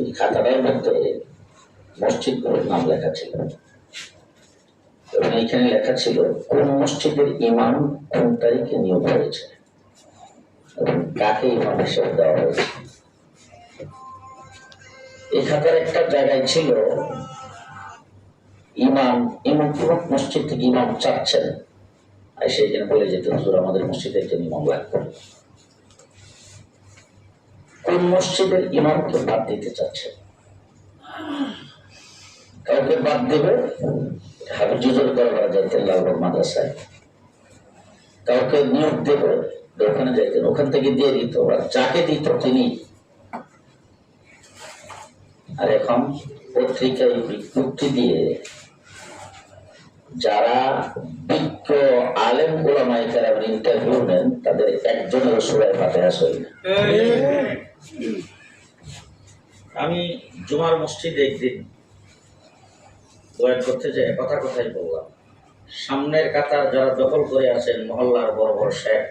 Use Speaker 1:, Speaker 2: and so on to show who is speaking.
Speaker 1: এই খাতাটার মধ্যে মসজিদগুলোর নাম লেখা ছিল এবং এখানে লেখা ছিল কোন মসজিদের ইমাম কোন তারিখে নিয়োগ হয়েছে এবং কাকে ইমাম হিসেবে দেওয়া হয়েছে। এই খাতার একটা জায়গায় ছিল ইমাম ইমাম মসজিদ থেকে ইমাম চাচ্ছেন, আর সেইখানে বলে যেত হুজুর আমাদের মসজিদে একজন ইমাম লাগবে। কোন মসজিদের ইমামকে বাদ দিতে চাচ্ছে, কাউকে বাদ দেবে হাবিজুজুর দরবার যাইতেন লালবাগ মাদ্রাসায়, কাউকে নিয়োগ দেবে ওখানে যাইতেন, ওখান থেকে দিয়ে দিত, যাকে দিত তিনি। আর এখন পত্রিকায় বিজ্ঞপ্তি দিয়ে যারা বিজ্ঞ আলেম ওলামায়ে কেরামের ইন্টারভিউ নেন তাদের একজনের সূরা ফাতিহা সহি না। আমি জুমার মসজিদে একদিন বয়ান করতে যাই, কথাই বললাম, সামনের কাতার যারা দখল করে আছেন মহল্লার বড় বড় শেখ,